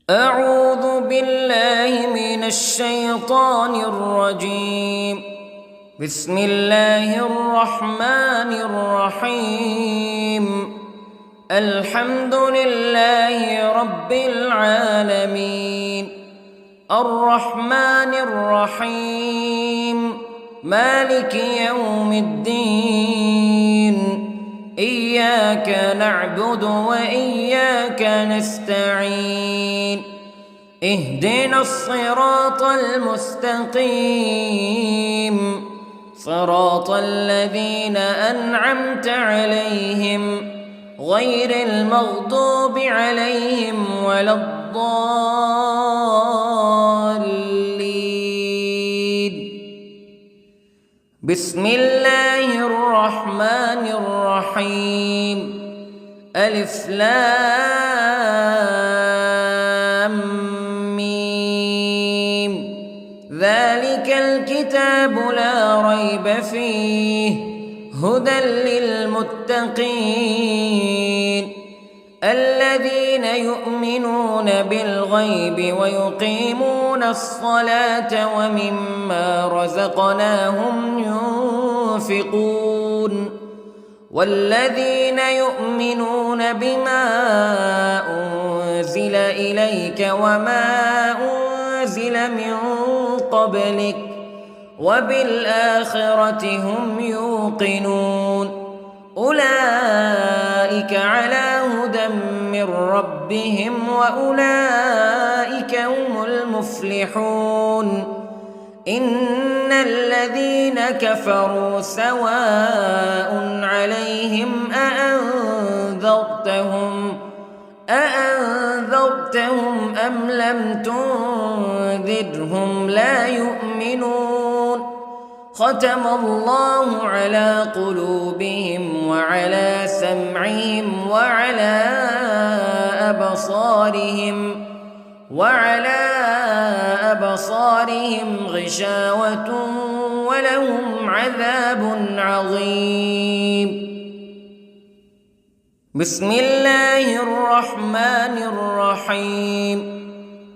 أعوذ بالله من الشيطان الرجيم. بسم الله الرحمن الرحيم. الحمد لله رب العالمين، الرحمن الرحيم، مالك يوم الدين. إياك نعبد وإياك نستعين. اهدنا الصراط المستقيم، صراط الذين أنعمت عليهم غير المغضوب عليهم ولا الضالين. بسم الله الرحمن الرحيم. ألف لام ميم. ذلك الكتاب لا ريب فيه هدى للمتقين الذين يؤمنون بالغيب ويقيمون الصلاة ومما رزقناهم ينفقون والذين يؤمنون بما أنزل إليك وما أنزل من قبلك وبالآخرة هم يوقنون. أولئك على هدى من ربهم وأولئك هم المفلحون. إن الذين كفروا سواء عليهم أأنذرتهم أم لم تنذرهم لا يؤمنون. ختم الله على قلوبهم وعلى سمعهم وعلى أبصارهم غشاوة ولهم عذاب عظيم. بسم الله الرحمن الرحيم.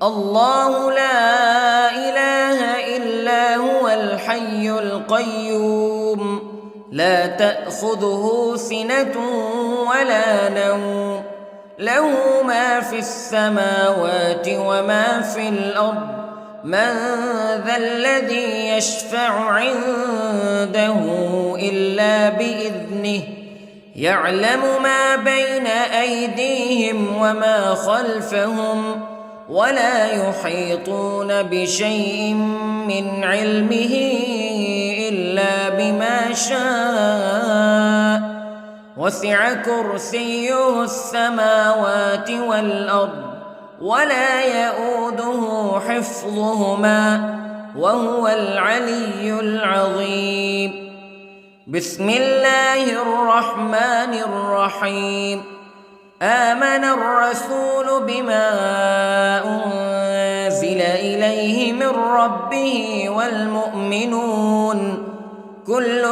الله لا إله إلا هو الحي القيوم لا تأخذه سنة ولا نوم له ما في السماوات وما في الأرض. من ذا الذي يشفع عنده إلا بإذنه يعلم ما بين أيديهم وما خلفهم ولا يحيطون بشيء من علمه إلا بما شاء. وسع كرسيه السماوات والأرض ولا يؤوده حفظهما وهو العلي العظيم. بسم الله الرحمن الرحيم. آمن الرسول بما أنزل إليه من ربه والمؤمنون كل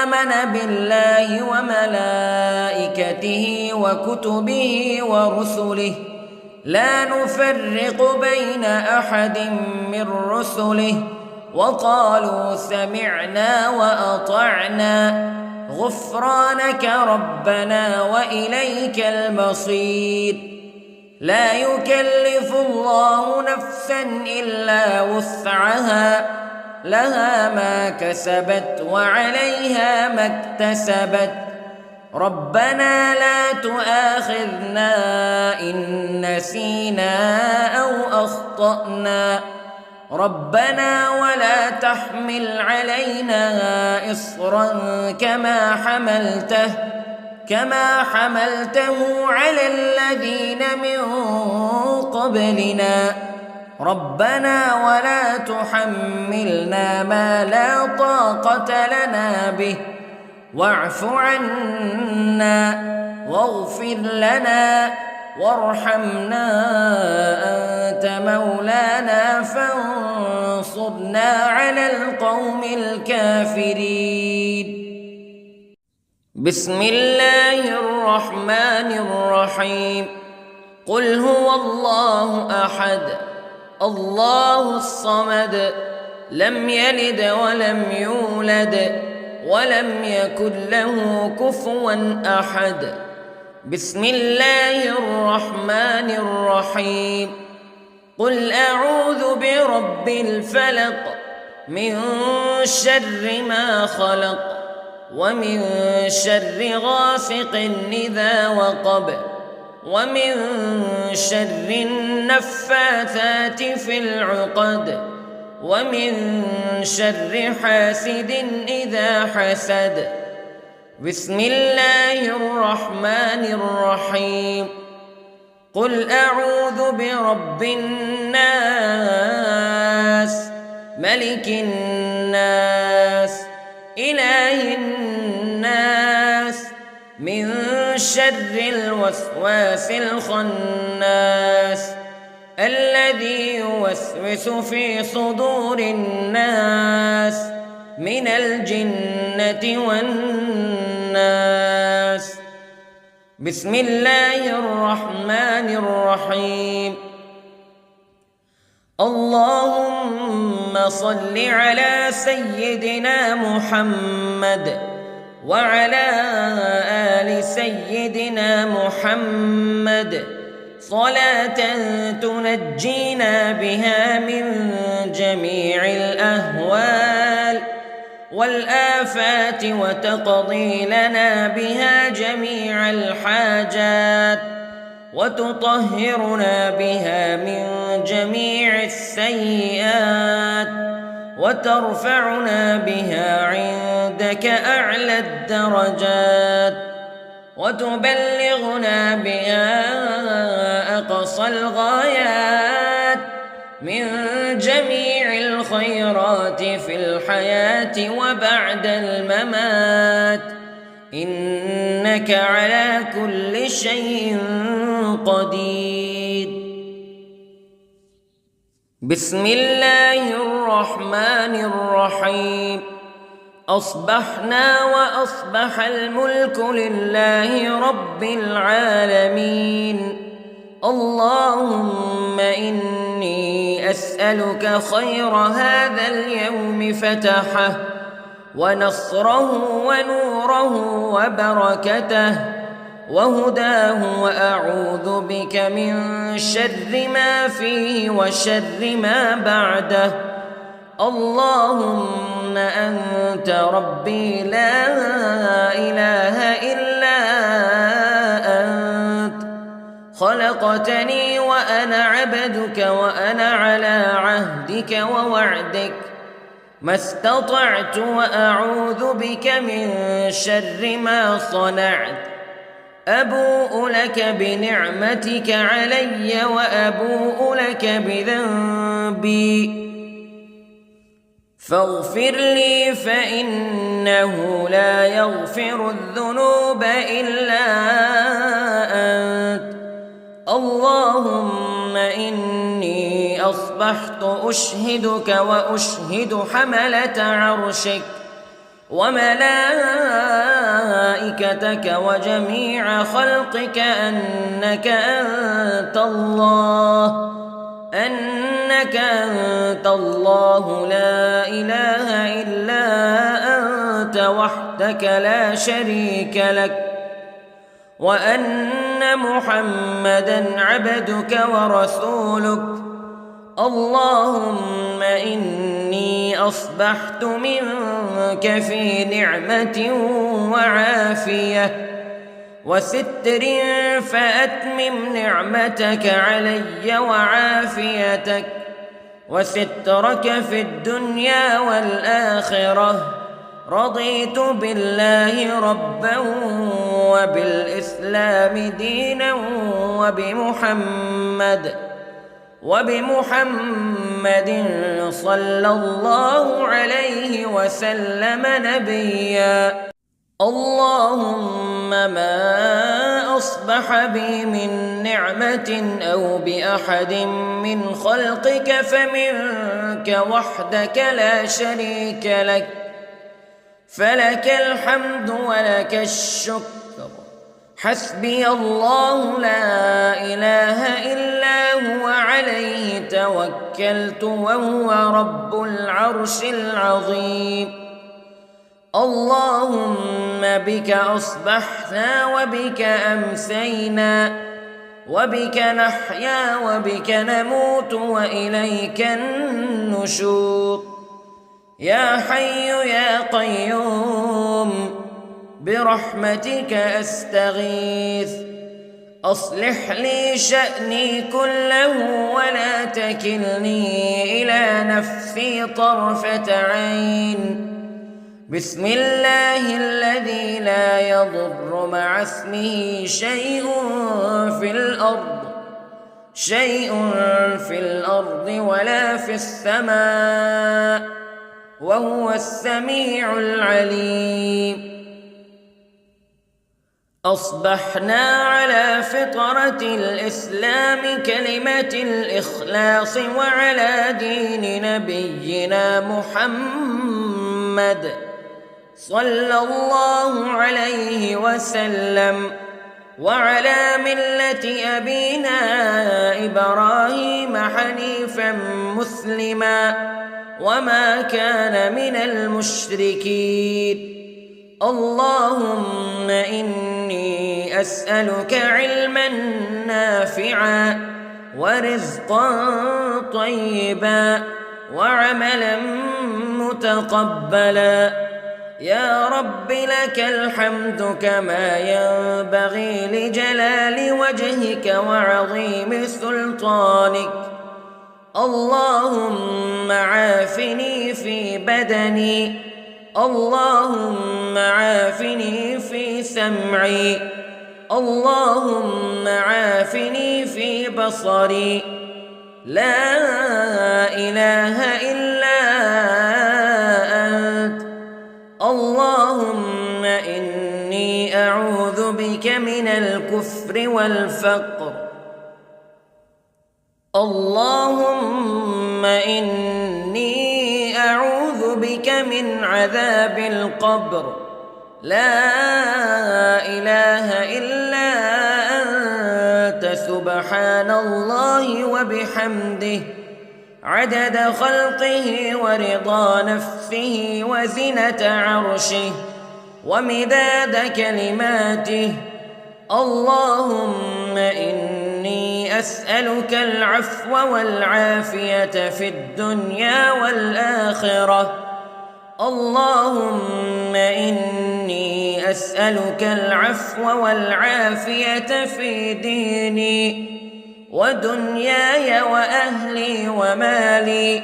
آمن بالله وملائكته وكتبه ورسله لا نفرق بين أحد من رسله وقالوا سمعنا وأطعنا غفرانك ربنا وإليك المصير. لا يكلف الله نفسا إلا وسعها لها ما كسبت وعليها ما اكتسبت. ربنا لا تؤاخذنا إن نسينا أو أخطأنا ربنا ولا تحمل علينا إصرا كما حملته على الذين من قبلنا ربنا ولا تحملنا ما لا طاقة لنا به واعف عنا واغفر لنا وارحمنا أنت مولانا فانصرنا على القوم الكافرين. بسم الله الرحمن الرحيم. قل هو الله أحد الله الصمد لم يلد ولم يولد ولم يكن له كفوا أحد. بسم الله الرحمن الرحيم. قل أعوذ برب الفلق من شر ما خلق ومن شر غاسق إذا وقب ومن شر النفاثات في العقد ومن شر حاسد إذا حسد. بسم الله الرحمن الرحيم. قل أعوذ برب الناس ملك الناس إله الناس من شر الوسواس الخناس الذي يوسوس في صدور الناس من الجنة والناس. بسم الله الرحمن الرحيم. اللهم صل على سيدنا محمد وعلى آل سيدنا محمد صلاة تنجينا بها من جميع الأهوال والآفات وتقضي لنا بها جميع الحاجات وتطهرنا بها من جميع السيئات وترفعنا بها عندك أعلى الدرجات وتبلغنا بها أقصى الغايات من جميع الخيرات في الحياة وبعد الممات إنك على كل شيء قدير. بسم الله الرحمن الرحيم. أصبحنا وأصبح الملك لله رب العالمين. اللهم إني أسألك خير هذا اليوم فتحه ونصره ونوره وبركته وهداه وأعوذ بك من شر ما فيه وشر ما بعده. اللهم أنت ربي لا إله إلا أنت خلقتني وأنا عبدك وأنا على عهدك ووعدك ما استطعت وأعوذ بك من شر ما صنعت. أبوء لك بنعمتك علي وأبوء لك بذنبي فاغفر لي فإنه لا يغفر الذنوب إلا أنت. اللهم إني أصبحت أشهدك وأشهد حملة عرشك وملائكتك وجميع خلقك أنك أنت الله لا إله إلا أنت وحدك لا شريك لك وأن محمدًا عبدك ورسولك. اللهم إني أصبحت منك في نعمة وعافية وستر فأتمم نعمتك علي وعافيتك وسترك في الدنيا والآخرة. رضيت بالله ربا وبالإسلام دينا وبمحمد صلى الله عليه وسلم نبيا. اللهم ما أصبح بي من نعمة أو بأحد من خلقك فمنك وحدك لا شريك لك فلك الحمد ولك الشكر حسبي الله لا إله إلا هو عليه توكلت وهو رب العرش العظيم. اللهم بك أصبحنا وبك أمسينا وبك نحيا وبك نموت وإليك النشور. يا حي يا قيوم برحمتك أستغيث، أصلح لي شأني كله ولا تكلني إلى نفسي طرفة عين. بسم الله الذي لا يضر مع اسمه شيء في الأرض ولا في السماء وهو السميع العليم. أصبحنا على فطرة الإسلام كلمة الإخلاص وعلى دين نبينا محمد صلى الله عليه وسلم وعلى ملة أبينا إبراهيم حنيفا مسلما وما كان من المشركين. اللهم إني أسألك علما نافعا ورزقا طيبا وعملا متقبلا. يا رب لك الحمد كما ينبغي لجلال وجهك وعظيم سلطانك. اللهم عافني في بدني، اللهم عافني في سمعي، اللهم عافني في بصري. لا إله إلا أنت. اللهم إني أعوذ بك من الكفر والفقر. اللهم إني أعوذ بك من عذاب القبر. لا إله إلا أنت سبحان الله وبحمده عدد خلقه ورضا نفسه وزنة عرشه ومداد كلماته. اللهم إني أسألك العفو والعافية في الدنيا والآخرة. اللهم إني أسألك العفو والعافية في ديني ودنياي وأهلي ومالي.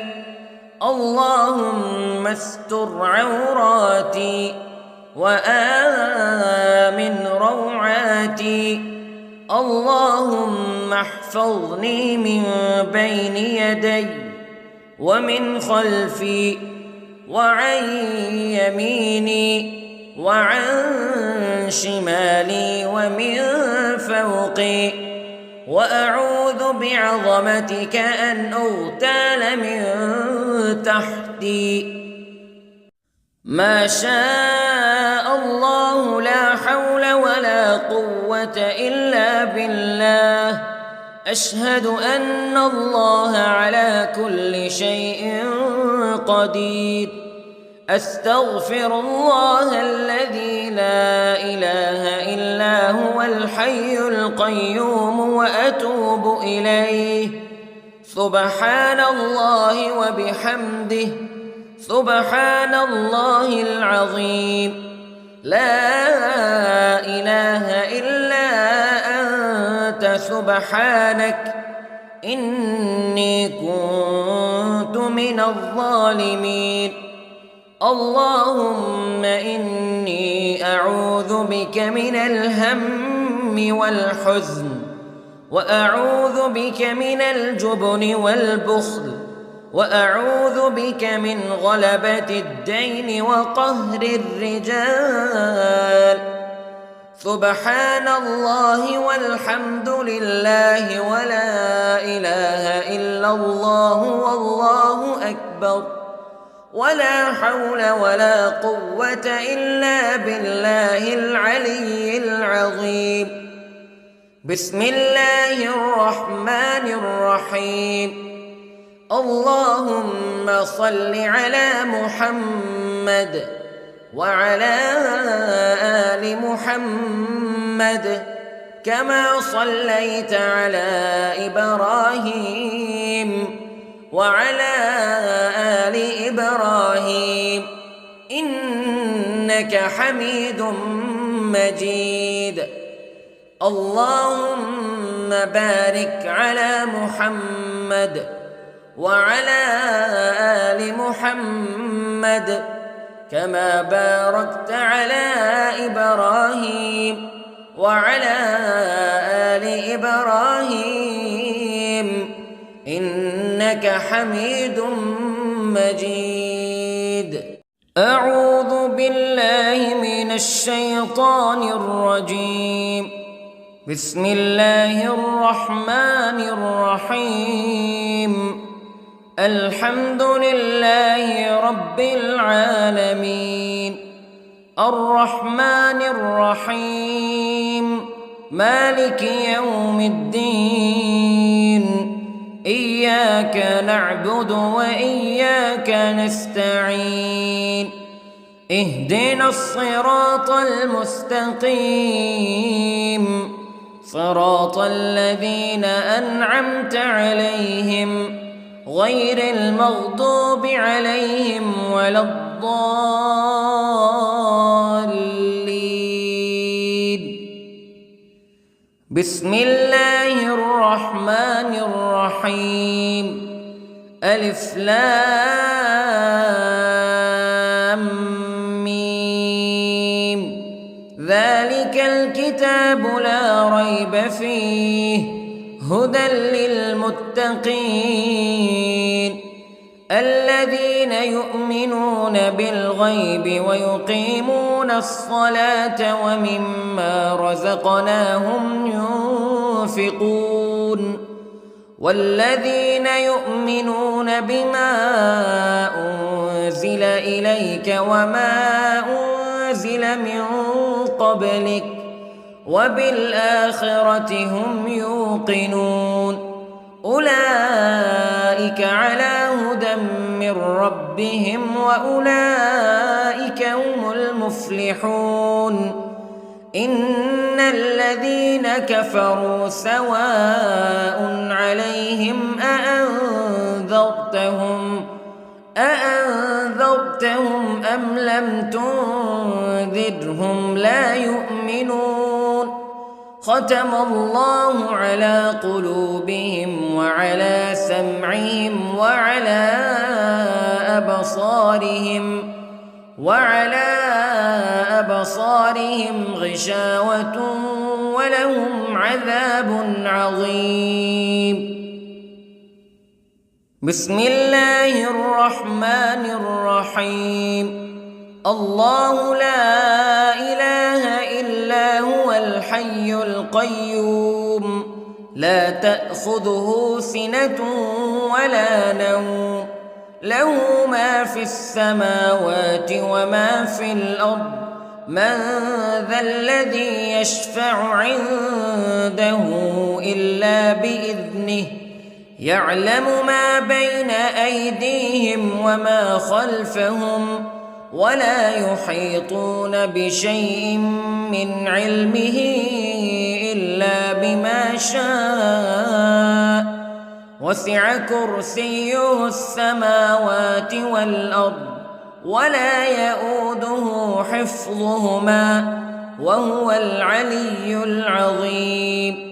اللهم استر عوراتي وآمن روعاتي. اللهم احفظني من بين يدي ومن خلفي وعن يميني وعن شمالي ومن فوقي، وأعوذ بعظمتك أن أغتال من تحتي. ما شاء الله لا حول ولا قوة إلا بالله. أشهد أن الله على كل شيء قدير. أستغفر الله الذي لا إله إلا هو الحي القيوم وأتوب إليه. سبحان الله وبحمده سبحان الله العظيم. لا إله إلا أنت سبحانك إني كنت من الظالمين. اللهم إني أعوذ بك من الهم والحزن، وأعوذ بك من الجبن والبخل، وأعوذ بك من غلبة الدين وقهر الرجال. سبحان الله والحمد لله ولا إله إلا الله والله أكبر. ولا حول ولا قوة إلا بالله العلي العظيم. بسم الله الرحمن الرحيم. اللهم صل على محمد وعلى آل محمد كما صليت على إبراهيم وعلى آل إبراهيم إنك حميد مجيد. اللهم بارك على محمد وعلى آل محمد كما باركت على إبراهيم وعلى آل إبراهيم إنك حميد مجيد. أعوذ بالله من الشيطان الرجيم. بسم الله الرحمن الرحيم. الحمد لله رب العالمين الرحمن الرحيم مالك يوم الدين إياك نعبد وإياك نستعين اهدنا الصراط المستقيم صراط الذين أنعمت عليهم غير المغضوب عليهم ولا الضالين. بسم الله الرحمن الرحيم. ألف لام ميم ذلك الكتاب لا ريب فيه هدى للمتقين الذين يؤمنون بالغيب ويقيمون الصلاة ومما رزقناهم ينفقون والذين يؤمنون بما أنزل إليك وما أنزل من قبلك وبالآخرة هم يوقنون أولئك على هدى من ربهم وأولئك هم المفلحون. إن الذين كفروا سواء عليهم أأنذرتهم أم لم تنذرهم لا يؤمنون. ختم الله على قلوبهم وعلى سمعهم وعلى أبصارهم غشاوة ولهم عذاب عظيم. بسم الله الرحمن الرحيم. الله لا إله إلا هو الحي القيوم لا تأخذه سنة ولا نوم له ما في السماوات وما في الأرض من ذا الذي يشفع عنده إلا بإذنه يعلم ما بين أيديهم وما خلفهم ولا يحيطون بشيء من علمه إلا بما شاء وسع كرسيه السماوات والأرض ولا يؤوده حفظهما وهو العلي العظيم.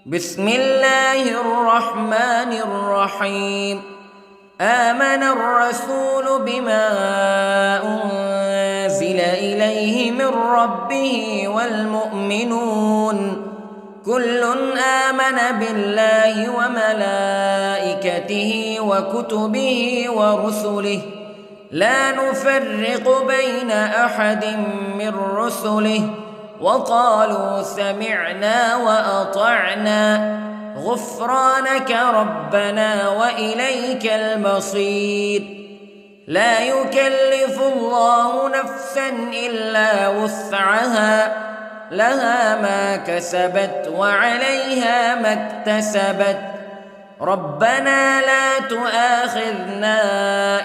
بسم الله الرحمن الرحيم. آمن الرسول بما أنزل إليه من ربه والمؤمنون كل آمن بالله وملائكته وكتبه ورسله لا نفرق بين أحد من رسله وقالوا سمعنا وأطعنا غفرانك ربنا وإليك المصير. لا يكلف الله نفسا إلا وسعها لها ما كسبت وعليها ما اكتسبت ربنا لا تؤاخذنا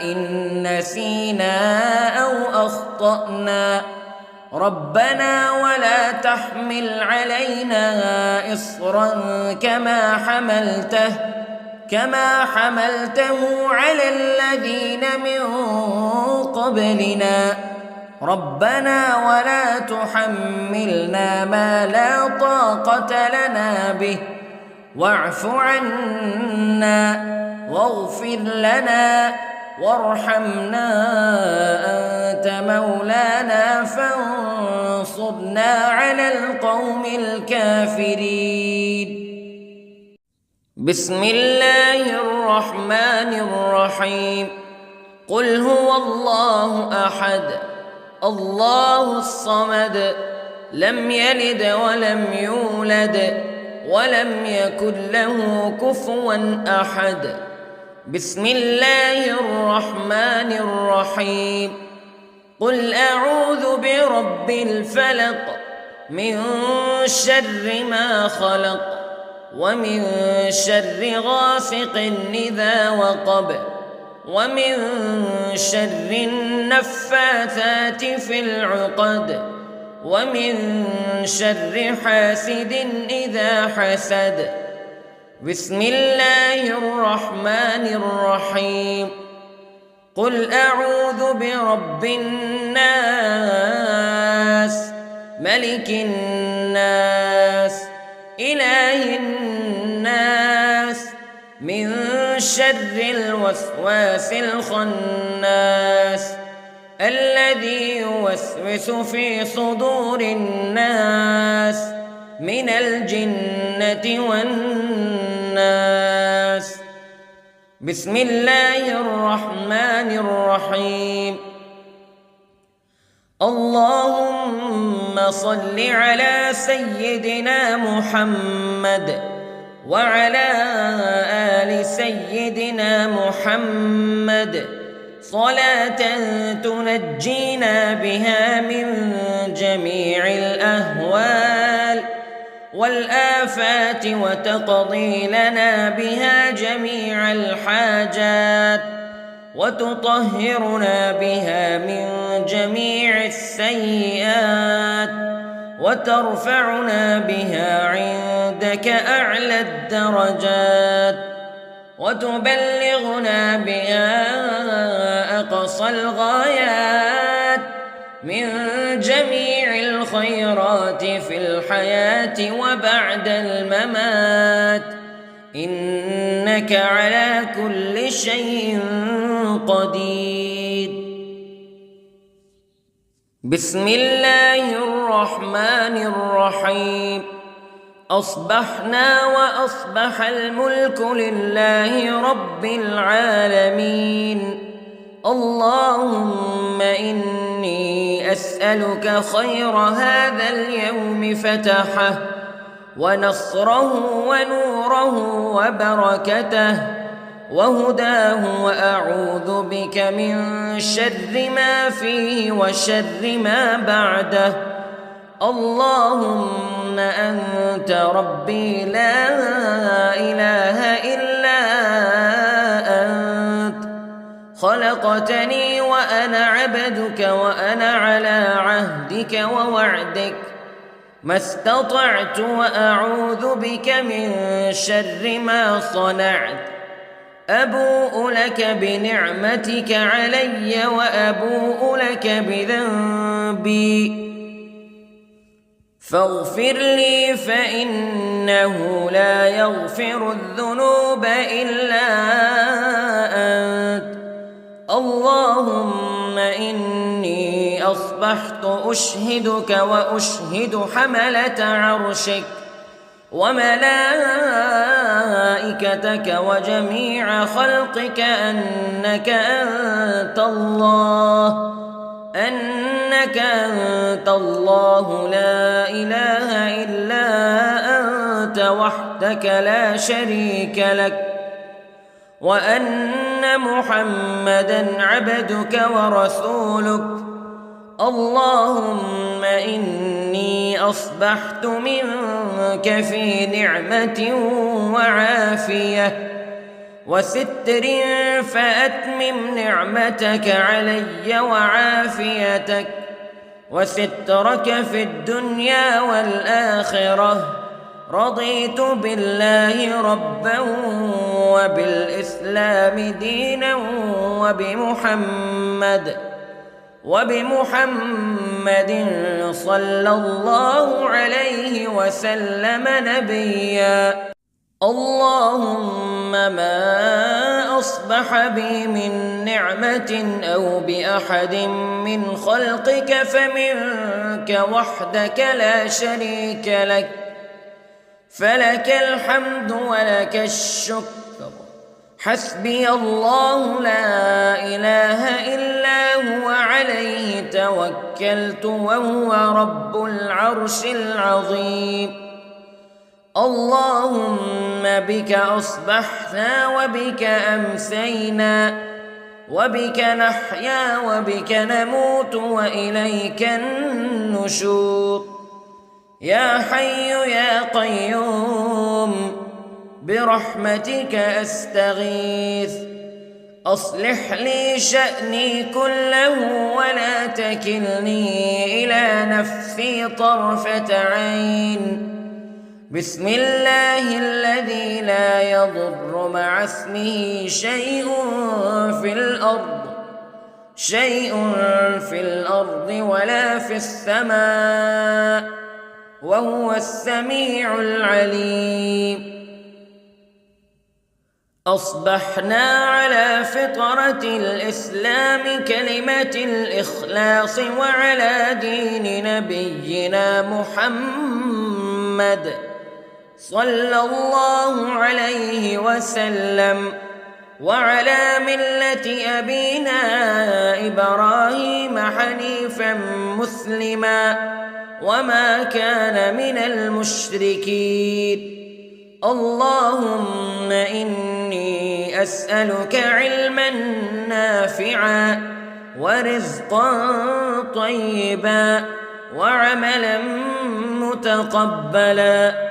إن نسينا أو أخطأنا ربنا ولا تحمل علينا إصرا كما حملته على الذين من قبلنا ربنا ولا تحملنا ما لا طاقة لنا به واعف عنا واغفر لنا وارحمنا أنت مولانا فانصرنا على القوم الكافرين. بسم الله الرحمن الرحيم. قل هو الله أحد الله الصمد لم يلد ولم يولد ولم يكن له كفوا أحد. بسم الله الرحمن الرحيم. قل أعوذ برب الفلق من شر ما خلق ومن شر غاسق إذا وقب ومن شر النفاثات في العقد ومن شر حاسد إذا حسد. بسم الله الرحمن الرحيم. قل أعوذ برب الناس ملك الناس إله الناس من شر الوسواس الخناس الذي يوسوس في صدور الناس من الجنة والناس. بسم الله الرحمن الرحيم. اللهم صل على سيدنا محمد وعلى آل سيدنا محمد صلاة تنجينا بها من جميع الأهوال والآفات وتقضي لنا بها جميع الحاجات وتطهرنا بها من جميع السيئات وترفعنا بها عندك أعلى الدرجات وتبلغنا بها أقصى الغايات من جميع الخيرات في الحياة وبعد الممات إنك على كل شيء قدير. بسم الله الرحمن الرحيم. أصبحنا وأصبح الملك لله رب العالمين. اللهم إني أسألك خير هذا اليوم فتحه ونصره ونوره وبركته وهداه وأعوذ بك من شر ما فيه وشر ما بعده. اللهم أنت ربي لا إله إلا أنت خلقتني وأنا عبدك وأنا على عهدك ووعدك ما استطعت وأعوذ بك من شر ما صنعت. أبوء لك بنعمتك علي وأبوء لك بذنبي فاغفر لي فإنه لا يغفر الذنوب إلا أنت. اللهم إني أصبحت أشهدك وأشهد حملة عرشك وملائكتك وجميع خلقك أنك أنت الله لا إله إلا أنت وحدك لا شريك لك وأن أن محمدًا عبدك ورسولك. اللهم إني أصبحت منك في نعمة وعافية وستر، فأتمم نعمتك علي وعافيتك وسترك في الدنيا والآخرة. رضيت بالله ربا وبالإسلام دينا وبمحمد صلى الله عليه وسلم نبيا. اللهم ما أصبح بي من نعمة أو بأحد من خلقك فمنك وحدك لا شريك لك، فلك الحمد ولك الشكر. حسبي الله لا إله إلا هو، عليه توكلت وهو رب العرش العظيم. اللهم بك أصبحنا وبك أمسينا وبك نحيا وبك نموت وإليك النشور. يا حي يا قيوم برحمتك أستغيث، أصلح لي شأني كله ولا تكلني إلى نفسي طرفة عين. بسم الله الذي لا يضر مع اسمه شيء في الأرض ولا في السماء، وهو السميع العليم. أصبحنا على فطرة الإسلام كلمة الإخلاص وعلى دين نبينا محمد صلى الله عليه وسلم، وعلى ملة أبينا إبراهيم حنيفا مسلما وما كان من المشركين. اللهم إني أسألك علما نافعا ورزقا طيبا وعملا متقبلا.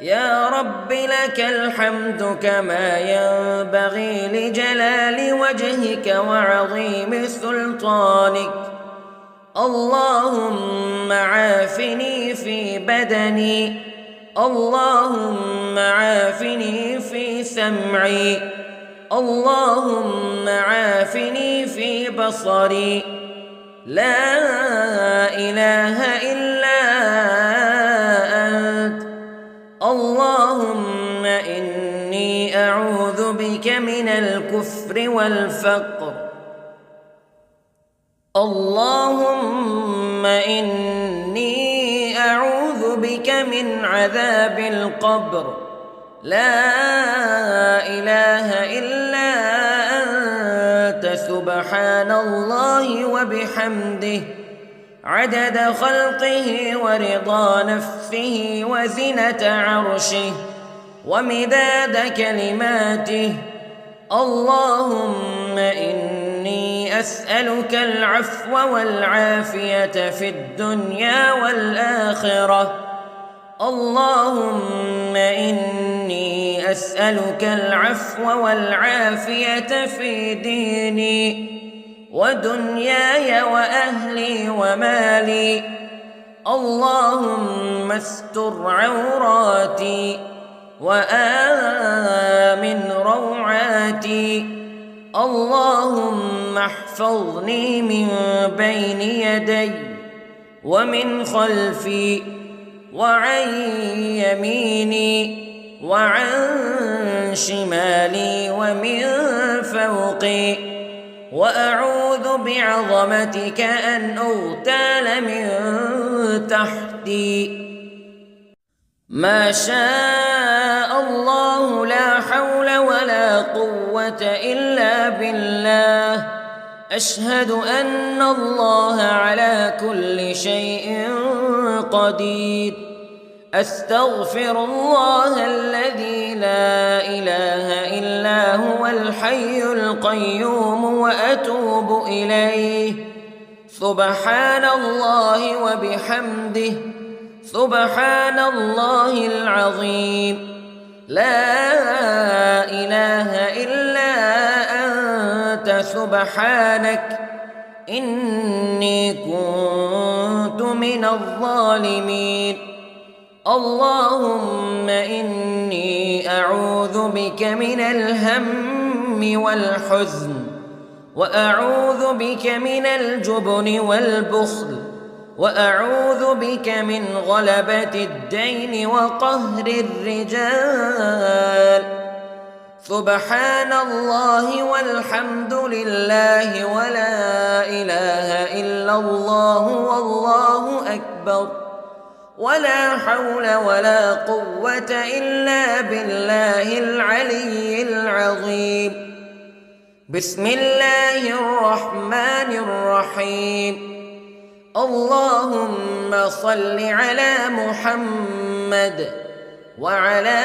يا رب لك الحمد كما ينبغي لجلال وجهك وعظيم سلطانك. اللهم عافني في بدني، اللهم عافني في سمعي، اللهم عافني في بصري. لا إله إلا أنت. اللهم إني أعوذ بك من الكفر والفقر. اللهم إني أعوذ بك من عذاب القبر. لا إله إلا أنت، سبحان الله وبحمده، عدد خلقه ورضا نفسه وزنة عرشه ومداد كلماته. اللهم إني أسألك العفو والعافية في الدنيا والآخرة. اللهم إني أسألك العفو والعافية في ديني ودنياي وأهلي ومالي. اللهم استر عوراتي وآمن روعاتي. اللهم احفظني من بين يدي ومن خلفي وعن يميني وعن شمالي ومن فوقي، وأعوذ بعظمتك أن أغتال من تحتي. ما شاء الله لا حول ولا قوة إلا بالله. أشهد أن الله على كل شيء قدير. أستغفر الله الذي لا إله إلا هو الحي القيوم وأتوب إليه. سبحان الله وبحمده، سبحان الله العظيم. لا إله إلا أنت سبحانك إني كنت من الظالمين. اللهم إني أعوذ بك من الهم والحزن، وأعوذ بك من الجبن والبخل، وأعوذ بك من غلبة الدين وقهر الرجال. سبحان الله والحمد لله ولا إله إلا الله والله أكبر، ولا حول ولا قوة إلا بالله العلي العظيم. بسم الله الرحمن الرحيم. اللهم صل على محمد وعلى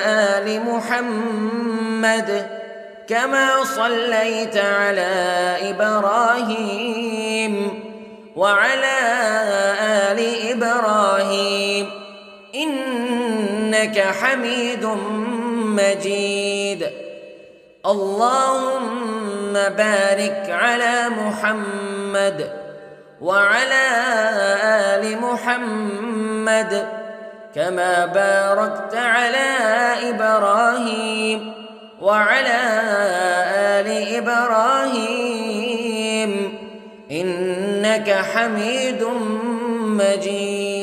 آل محمد كما صليت على إبراهيم وعلى آل إبراهيم إنك حميد مجيد. اللهم بارك على محمد وعلى آل محمد كما باركت على إبراهيم وعلى آل إبراهيم إنك حميد مجيد.